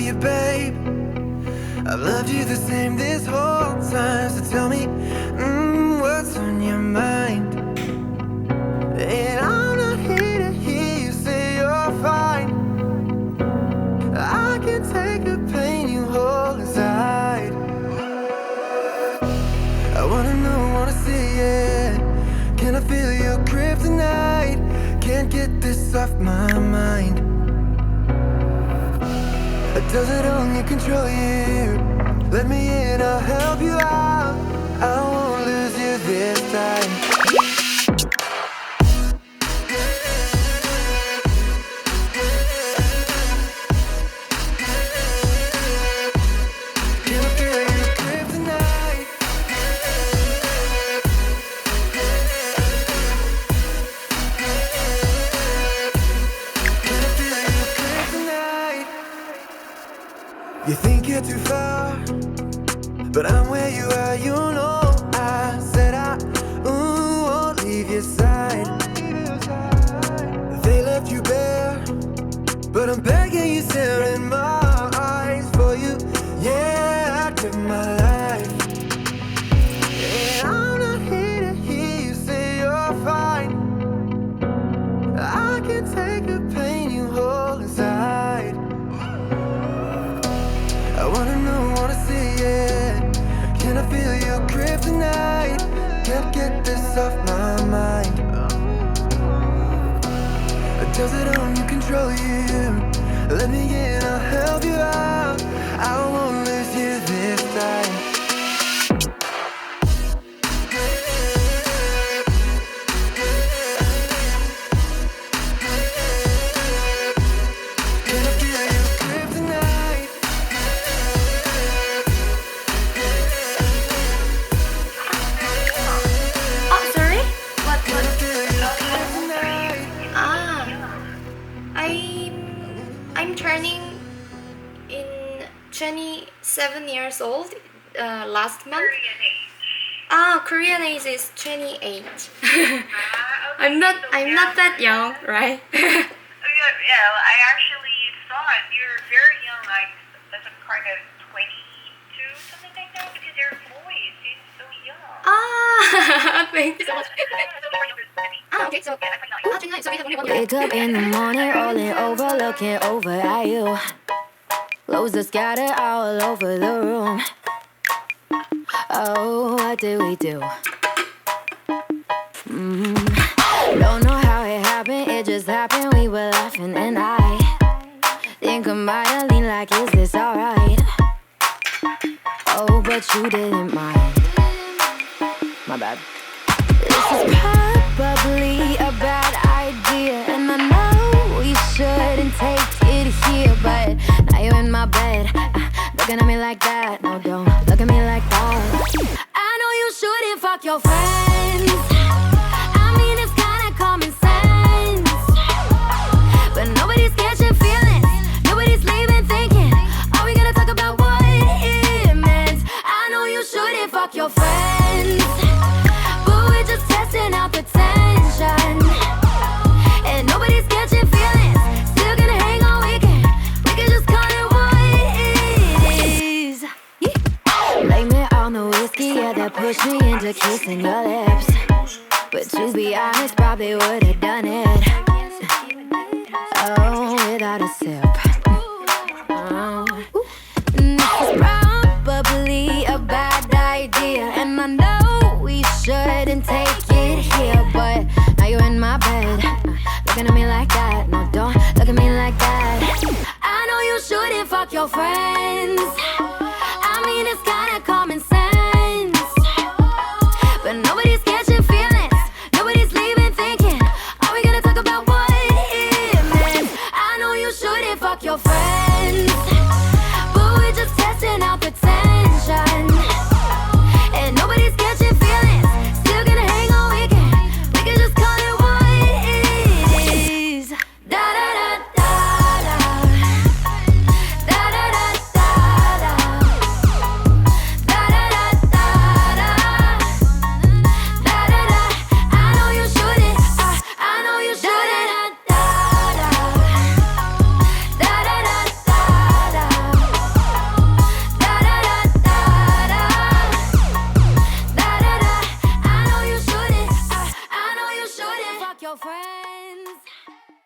you, babe. I've loved you the same this whole time. So tell me, what's on your mind? And I'm not here to hear you say you're fine. I can take the pain you hold inside. I wanna know, wanna see it. Can I feel your kryptonite? Can't get this off my mind. Does it only control you? Let me in, I'll help you out. I won't lose you this time. Can I feel your kryptonite? Can I feel your kryptonite? You think you're too far, but I'm where you are, you know. I said I won't leave your side. They left you bare, but I'm begging you, stare in my eyes. For you, yeah, I give my life. And I'm not here to hear you say you're fine. I can take the pain you hold inside. I wanna know, wanna see it. Can I feel your kryptonite? Can't get this off my mind. Does it only control you? Let me in, I'll help you out. I won't lose you this time. Can I feel your kryptonite? Oh, sorry? What? Can I feel your kryptonite? I'm turning in 27 years old last month. Korean age is 28. I'm not that young, right? Yeah, I actually thought you're very young, like that's a kind of 22, something like that, because your voice is so young. Thanks so much. Okay, so Wake up in the morning, rolling over, looking over at you. Clothes are scattered all over the room. Oh, what did we do? Don't know how it happened, it just happened. We were laughing and I think I might have leaned like, is this alright? Oh, but you didn't mind. My bad. This is probably a bad idea, and I know we shouldn't take it here, but now you're in my bed, looking at me like that. No, don't look at me like that. I know you shouldn't fuck your friends. I mean, it's kinda common sense, but nobody's catching feelings. Nobody's leaving thinking, are we gonna talk about what it meant? I know you shouldn't fuck your friends, but we're just testing out the tension. And nobody's catching feelings. Still gonna hang on weekend. We can just call it what it is. Blame it on the whiskey, yeah, that pushed me into kissing your lips. But to be honest, probably would've done it, oh, without a sip. This is probably a bad idea, and I know we shouldn't take it here, but now you're in my bed, looking at me like that. No, don't look at me like that. I know you shouldn't fuck your friends.